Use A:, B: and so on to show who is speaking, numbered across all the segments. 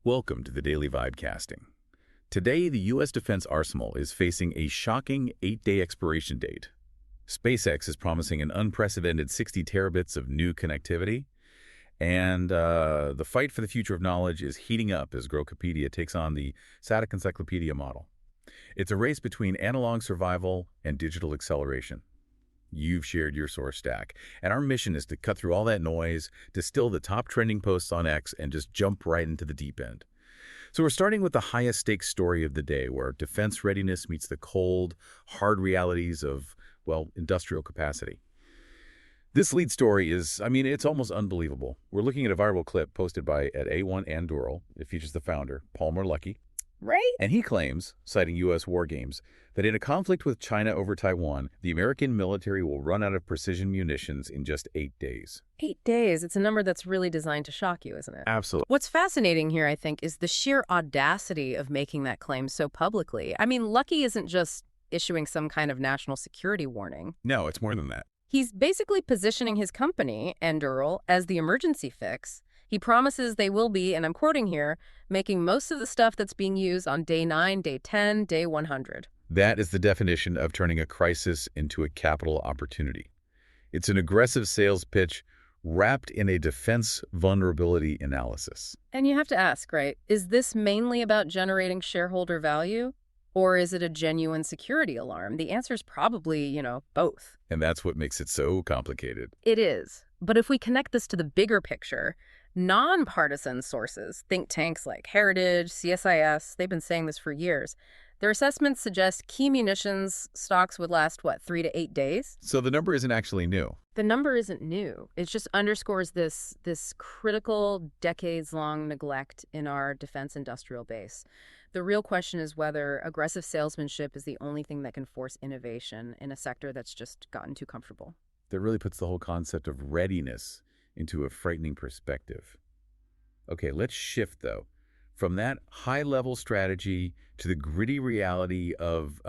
A: Welcome to the Daily Vibecasting. Today, the U.S. defense arsenal is facing a shocking 8-day expiration date. SpaceX is promising an unprecedented 60 terabits of new connectivity, and the fight for the future of knowledge is heating up as Grokopedia takes on the static encyclopedia model. It's a race between analog survival and digital acceleration. You've shared your source stack, and our mission is to cut through all that noise, distill the top trending posts on X, and just jump right into the deep end. So we're starting with the highest stakes story of the day, where defense readiness meets the cold, hard realities of, well, industrial capacity. This lead story is, it's almost unbelievable. We're looking at a viral clip posted at A1 Anduril. It features the founder, Luckey.
B: Right?
A: And he claims, citing U.S. war games, that in a conflict with China over Taiwan, the American military will run out of precision munitions in just 8 days.
B: 8 days. It's a number that's really designed to shock you, isn't it?
A: Absolutely.
B: What's fascinating here, I think, is the sheer audacity of making that claim so publicly. Luckey isn't just issuing some kind of national security warning.
A: No, it's more than that.
B: He's basically positioning his company, Anduril, as the emergency fix. He promises they will be, and I'm quoting here, making most of the stuff that's being used on day 9, day 10, day 100.
A: That is the definition of turning a crisis into a capital opportunity. It's an aggressive sales pitch wrapped in a defense vulnerability analysis.
B: And you have to ask, right, is this mainly about generating shareholder value? Or is it a genuine security alarm? The answer is probably, both.
A: And that's what makes it so complicated.
B: It is. But if we connect this to the bigger picture, nonpartisan sources, think tanks like Heritage, CSIS, they've been saying this for years. Their assessments suggest key munitions stocks would last, 3 to 8 days?
A: So the number isn't actually new.
B: The number isn't new. It just underscores this critical, decades-long neglect in our defense industrial base. The real question is whether aggressive salesmanship is the only thing that can force innovation in a sector that's just gotten too comfortable.
A: That really puts the whole concept of readiness into a frightening perspective. Okay, let's shift, though, from that high-level strategy to the gritty reality of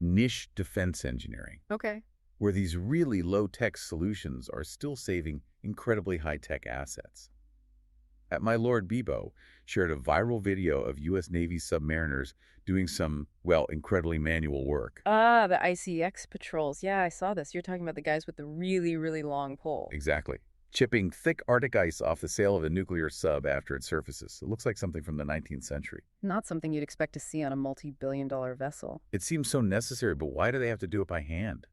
A: niche defense engineering.
B: Okay.
A: Where these really low-tech solutions are still saving incredibly high-tech assets. My Lord Bebo shared a viral video of U.S. Navy submariners doing some, incredibly manual work.
B: The ICX patrols. Yeah, I saw this. You're talking about the guys with the really, really long pole.
A: Exactly. Chipping thick Arctic ice off the sail of a nuclear sub after it surfaces. It looks like something from the 19th century.
B: Not something you'd expect to see on a multi-billion-dollar vessel.
A: It seems so necessary, but why do they have to do it by hand?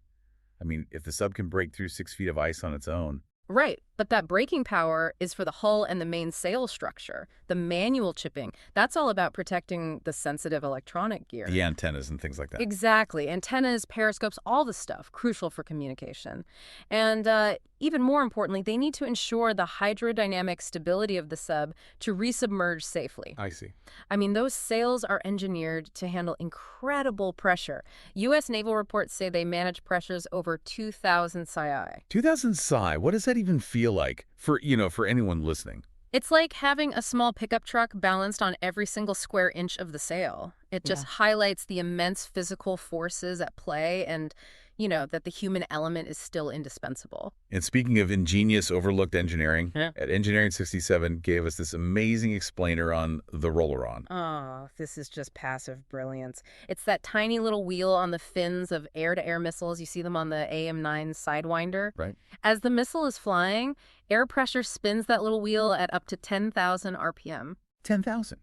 A: If the sub can break through 6 feet of ice on its own.
B: Right, but that braking power is for the hull and the main sail structure. The manual chipping, that's all about protecting the sensitive electronic gear.
A: The antennas and things like that.
B: Exactly. Antennas, periscopes, all the stuff, crucial for communication. And even more importantly, they need to ensure the hydrodynamic stability of the sub to resubmerge safely.
A: I see.
B: Those sails are engineered to handle incredible pressure. U.S. naval reports say they manage pressures over 2,000 psi.
A: 2,000 psi? What does that even feel like for anyone listening?
B: It's like having a small pickup truck balanced on every single square inch of the sail. It just highlights the immense physical forces at play and, that the human element is still indispensable.
A: And speaking of ingenious, overlooked engineering, at Engineering 67 gave us this amazing explainer on the rolleron.
B: Oh, this is just passive brilliance. It's that tiny little wheel on the fins of air-to-air missiles. You see them on the AM-9 Sidewinder.
A: Right.
B: As the missile is flying, air pressure spins that little wheel at up to 10,000 RPM.
A: 10,000?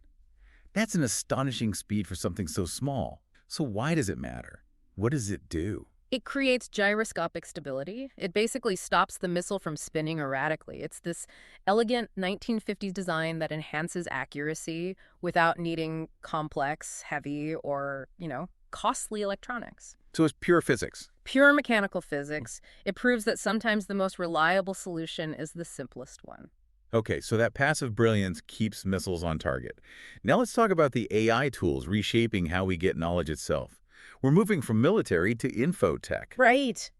A: That's an astonishing speed for something so small. So why does it matter? What does it do?
B: It creates gyroscopic stability. It basically stops the missile from spinning erratically. It's this elegant 1950s design that enhances accuracy without needing complex, heavy, or, costly electronics.
A: So it's pure physics.
B: Pure mechanical physics. It proves that sometimes the most reliable solution is the simplest one.
A: Okay, so that passive brilliance keeps missiles on target. Now let's talk about the AI tools reshaping how we get knowledge itself. We're moving from military to infotech.
B: Right.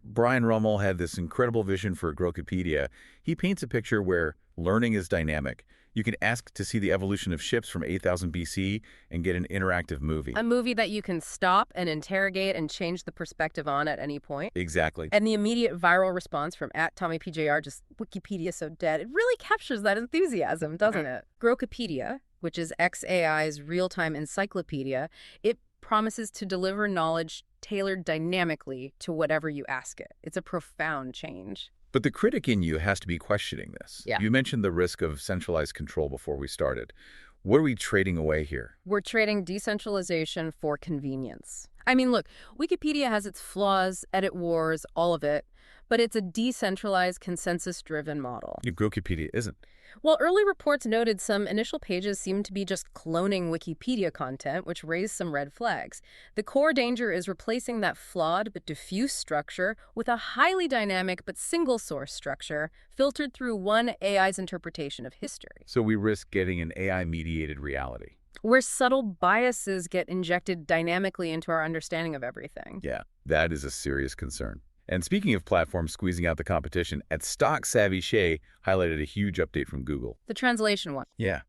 A: Brian Rummel had this incredible vision for Grokopedia. He paints a picture where learning is dynamic. You can ask to see the evolution of ships from 8000 BC and get an interactive movie.
B: A movie that you can stop and interrogate and change the perspective on at any point.
A: Exactly.
B: And the immediate viral response from @TommyPJR, just Wikipedia so dead, it really captures that enthusiasm, doesn't it? Grokopedia, which is xAI's real-time encyclopedia, it promises to deliver knowledge tailored dynamically to whatever you ask it. It's a profound change.
A: But the critic in you has to be questioning this.
B: Yeah.
A: You mentioned the risk of centralized control before we started. What are we trading away here?
B: We're trading decentralization for convenience. I mean, look, Wikipedia has its flaws, edit wars, all of it, but it's a decentralized, consensus-driven model.
A: Wikipedia isn't.
B: Well, early reports noted some initial pages seemed to be just cloning Wikipedia content, which raised some red flags. The core danger is replacing that flawed but diffuse structure with a highly dynamic but single-source structure filtered through one AI's interpretation of history.
A: So we risk getting an AI-mediated reality.
B: Where subtle biases get injected dynamically into our understanding of everything.
A: Yeah, that is a serious concern. And speaking of platforms squeezing out the competition, at Stock Savvy Shay highlighted a huge update from Google.
B: The translation one.
A: Yeah.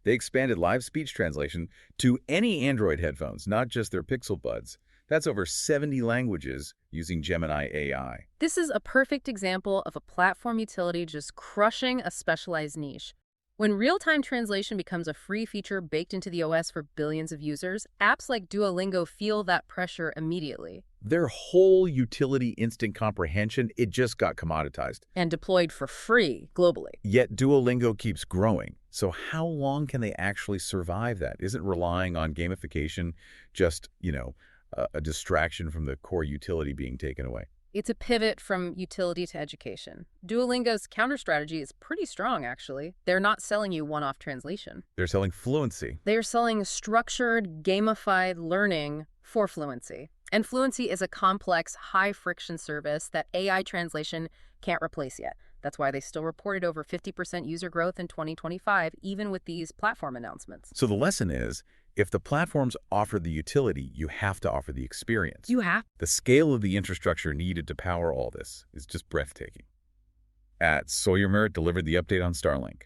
A: They expanded live speech translation to any Android headphones, not just their Pixel Buds. That's over 70 languages using Gemini AI.
B: This is a perfect example of a platform utility just crushing a specialized niche. When real-time translation becomes a free feature baked into the OS for billions of users, apps like Duolingo feel that pressure immediately.
A: Their whole utility instant comprehension, it just got commoditized.
B: And deployed for free globally.
A: Yet Duolingo keeps growing. So how long can they actually survive that? Isn't relying on gamification just, a distraction from the core utility being taken away?
B: It's a pivot from utility to education. Duolingo's counter strategy is pretty strong, actually. They're not selling you one-off translation.
A: They're selling fluency.
B: They're selling structured, gamified learning for fluency. And fluency is a complex, high-friction service that AI translation can't replace yet. That's why they still reported over 50% user growth in 2025, even with these platform announcements.
A: So the lesson is, if the platforms offer the utility, you have to offer the experience.
B: You have.
A: The scale of the infrastructure needed to power all this is just breathtaking. Sawyer Merritt delivered the update on Starlink.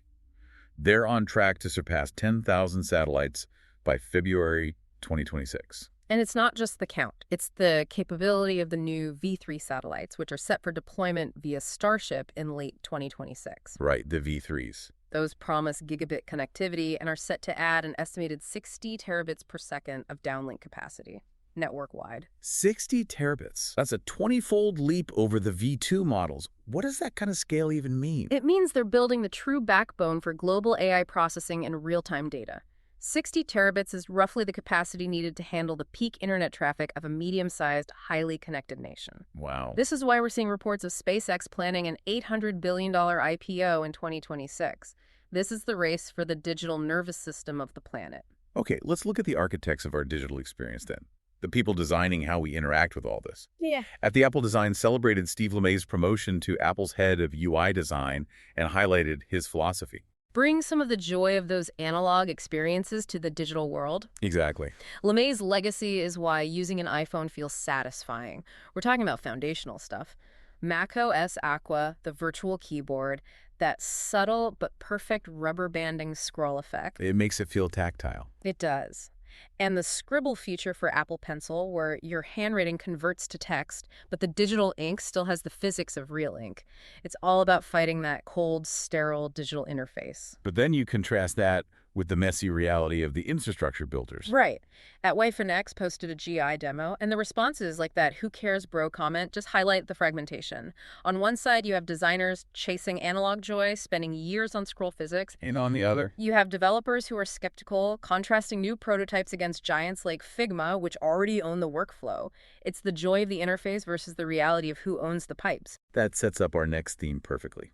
A: They're on track to surpass 10,000 satellites by February 2026.
B: And it's not just the count. It's the capability of the new V3 satellites, which are set for deployment via Starship in late 2026.
A: Right, the V3s.
B: Those promise gigabit connectivity and are set to add an estimated 60 terabits per second of downlink capacity, network-wide.
A: 60 terabits. That's a 20-fold leap over the V2 models. What does that kind of scale even mean?
B: It means they're building the true backbone for global AI processing and real-time data. 60 terabits is roughly the capacity needed to handle the peak internet traffic of a medium-sized, highly connected nation.
A: Wow.
B: This is why we're seeing reports of SpaceX planning an $800 billion IPO in 2026. This is the race for the digital nervous system of the planet.
A: Okay, let's look at the architects of our digital experience then. The people designing how we interact with all this.
B: Yeah.
A: At the Apple Design celebrated Steve LeMay's promotion to Apple's head of UI design and highlighted his philosophy.
B: Bring some of the joy of those analog experiences to the digital world.
A: Exactly.
B: LeMay's legacy is why using an iPhone feels satisfying. We're talking about foundational stuff. macOS Aqua, the virtual keyboard, that subtle but perfect rubber banding scroll effect.
A: It makes it feel tactile.
B: It does. And the scribble feature for Apple Pencil, where your handwriting converts to text, but the digital ink still has the physics of real ink. It's all about fighting that cold, sterile digital interface.
A: But then you contrast that with the messy reality of the infrastructure builders.
B: Right. At Wi-Fi posted a GI demo, and the responses like that "who cares bro" comment just highlight the fragmentation. On one side, you have designers chasing analog joy, spending years on scroll physics.
A: And on the other,
B: You have developers who are skeptical, contrasting new prototypes against giants like Figma, which already own the workflow. It's the joy of the interface versus the reality of who owns the pipes.
A: that sets up our next theme perfectly.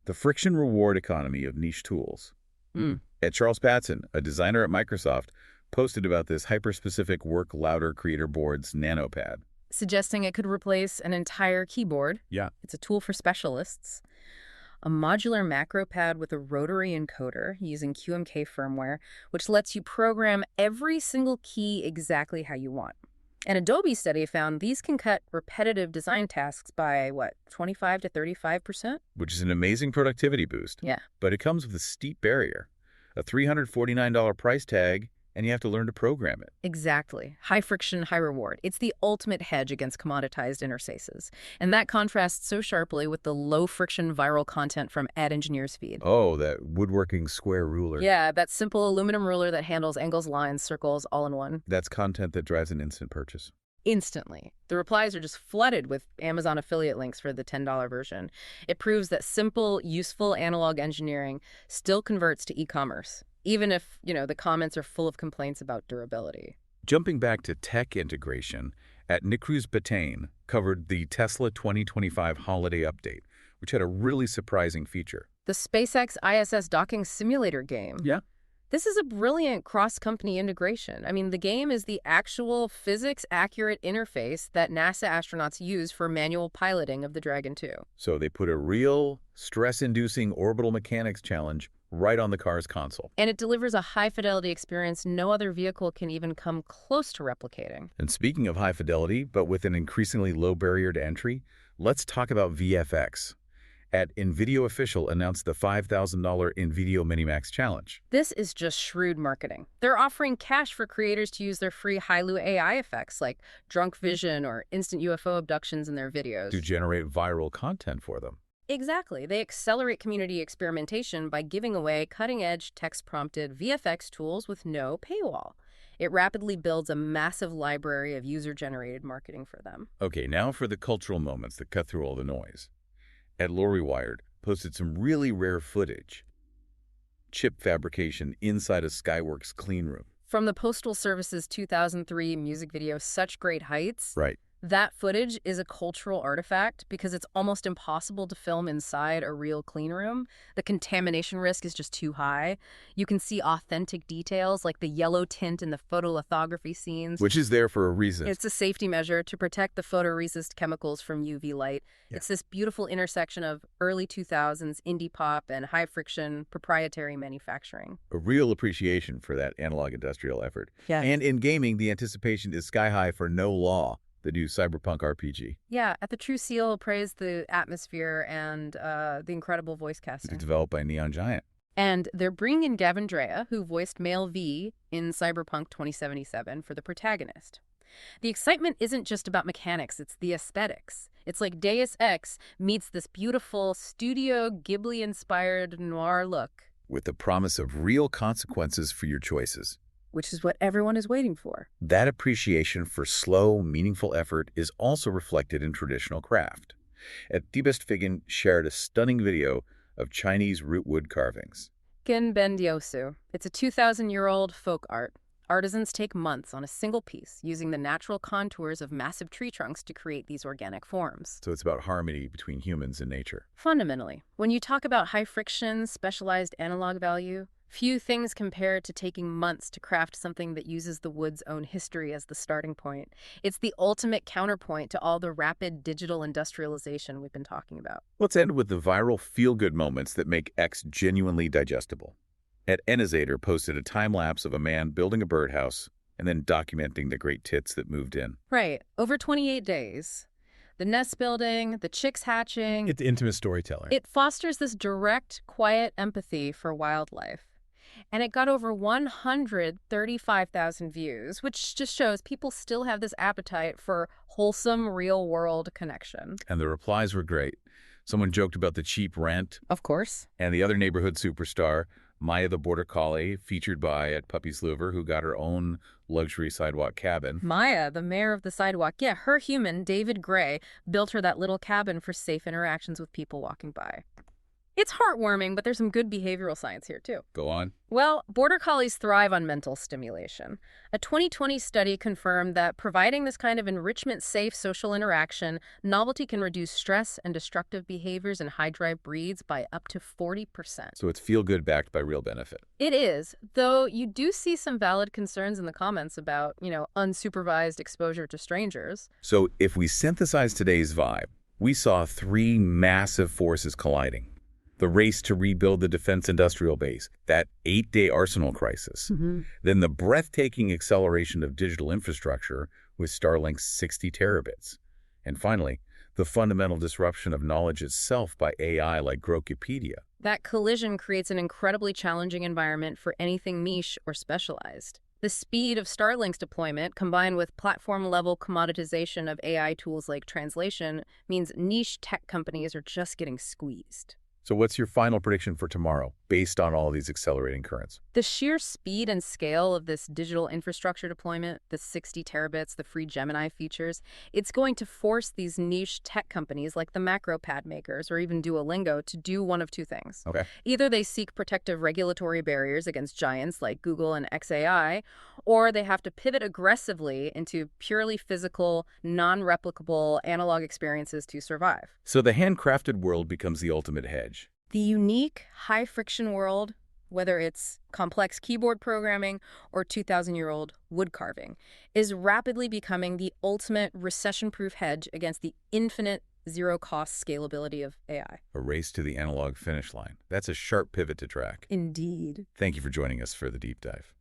A: The friction-reward economy of niche tools. Ed Charles Patson, a designer at Microsoft, posted about this hyper-specific Work Louder Creator Board's NanoPad.
B: Suggesting it could replace an entire keyboard.
A: Yeah.
B: It's a tool for specialists. A modular macro pad with a rotary encoder using QMK firmware, which lets you program every single key exactly how you want. An Adobe study found these can cut repetitive design tasks by, 25 to 35%?
A: Which is an amazing productivity boost.
B: Yeah.
A: But it comes with a steep barrier. A $349 price tag And you have to learn to program it.
B: Exactly. High friction, high reward. It's the ultimate hedge against commoditized interfaces. And that contrasts so sharply with the low friction viral content from Ad Engineer's feed.
A: Oh, that woodworking square ruler.
B: Yeah, that simple aluminum ruler that handles angles, lines, circles, all in one.
A: That's content that drives an instant purchase.
B: Instantly. The replies are just flooded with Amazon affiliate links for the $10 version. It proves that simple, useful analog engineering still converts to e-commerce, even if, the comments are full of complaints about durability.
A: Jumping back to tech integration, at Nicru's Batain covered the Tesla 2025 holiday update, which had a really surprising feature.
B: The SpaceX ISS docking simulator game.
A: Yeah.
B: This is a brilliant cross-company integration. I mean, the game is the actual physics-accurate interface that NASA astronauts use for manual piloting of the Dragon 2.
A: So they put a real stress-inducing orbital mechanics challenge right on the car's console.
B: And it delivers a high-fidelity experience no other vehicle can even come close to replicating.
A: And speaking of high fidelity, but with an increasingly low barrier to entry, let's talk about VFX. At NVIDIA Official announced the $5,000 NVIDIA Minimax Challenge.
B: This is just shrewd marketing. They're offering cash for creators to use their free Hailu AI effects like drunk vision or instant UFO abductions in their videos.
A: To generate viral content for them.
B: Exactly. They accelerate community experimentation by giving away cutting-edge text-prompted VFX tools with no paywall. It rapidly builds a massive library of user-generated marketing for them.
A: Okay, now for the cultural moments that cut through all the noise. At Lori Wired, posted some really rare footage. Chip fabrication inside a Skyworks cleanroom.
B: From the Postal Service's 2003 music video, Such Great Heights,
A: Right.
B: that footage is a cultural artifact because it's almost impossible to film inside a real clean room. The contamination risk is just too high. You can see authentic details like the yellow tint in the photolithography scenes.
A: Which is there for a reason.
B: It's a safety measure to protect the photoresist chemicals from UV light.
A: Yeah.
B: It's this beautiful intersection of early 2000s indie pop and high-friction proprietary manufacturing.
A: A real appreciation for that analog industrial effort.
B: Yeah.
A: And in gaming, the anticipation is sky high for No Law, the new cyberpunk RPG.
B: Yeah, at the True Seal praised the atmosphere and the incredible voice casting.
A: It's developed by Neon Giant.
B: And they're bringing in Gavin Drea, who voiced Male V in Cyberpunk 2077 for the protagonist. The excitement isn't just about mechanics, it's the aesthetics. It's like Deus Ex meets this beautiful Studio Ghibli-inspired noir look.
A: With the promise of real consequences for your choices.
B: Which is what everyone is waiting for.
A: That appreciation for slow, meaningful effort is also reflected in traditional craft. At Dibest Figen shared a stunning video of Chinese rootwood carvings.
B: Genben Diosu. It's a 2,000-year-old folk art. Artisans take months on a single piece, using the natural contours of massive tree trunks to create these organic forms.
A: So it's about harmony between humans and nature.
B: Fundamentally, when you talk about high friction, specialized analog value, few things compare to taking months to craft something that uses the wood's own history as the starting point. It's the ultimate counterpoint to all the rapid digital industrialization we've been talking about.
A: Let's end with the viral feel-good moments that make X genuinely digestible. At Enizator posted a time-lapse of a man building a birdhouse and then documenting the great tits that moved in.
B: Right. Over 28 days. The nest building, the chicks hatching.
C: It's intimate storytelling.
B: It fosters this direct, quiet empathy for wildlife. And it got over 135,000 views, which just shows people still have this appetite for wholesome, real-world connection.
A: And the replies were great. Someone joked about the cheap rent.
B: Of course.
A: And the other neighborhood superstar, Maya the Border Collie, featured by at Puppy's Liver, who got her own luxury sidewalk cabin.
B: Maya, the mayor of the sidewalk, yeah, her human, David Gray, built her that little cabin for safe interactions with people walking by. It's heartwarming, but there's some good behavioral science here, too.
A: Go on.
B: Well, Border Collies thrive on mental stimulation. A 2020 study confirmed that providing this kind of enrichment-safe social interaction, novelty can reduce stress and destructive behaviors in high-drive breeds by up to 40%.
A: So it's feel-good backed by real benefit.
B: It is, though you do see some valid concerns in the comments about, unsupervised exposure to strangers.
A: So if we synthesize today's vibe, we saw three massive forces colliding. The race to rebuild the defense industrial base, that 8-day arsenal crisis. Then the breathtaking acceleration of digital infrastructure with Starlink's 60 terabits. And finally, the fundamental disruption of knowledge itself by AI like Grokipedia.
B: That collision creates an incredibly challenging environment for anything niche or specialized. The speed of Starlink's deployment, combined with platform-level commoditization of AI tools like translation, means niche tech companies are just getting squeezed.
A: So what's your final prediction for tomorrow, based on all these accelerating currents?
B: The sheer speed and scale of this digital infrastructure deployment, the 60 terabits, the free Gemini features, it's going to force these niche tech companies like the macro pad makers or even Duolingo to do one of two things.
A: Okay.
B: Either they seek protective regulatory barriers against giants like Google and XAI, or they have to pivot aggressively into purely physical, non-replicable analog experiences to survive.
A: So the handcrafted world becomes the ultimate hedge.
B: The unique, high-friction world, whether it's complex keyboard programming or 2,000-year-old wood carving, is rapidly becoming the ultimate recession-proof hedge against the infinite zero-cost scalability of AI.
A: A race to the analog finish line. That's a sharp pivot to track.
B: Indeed.
A: Thank you for joining us for the deep dive.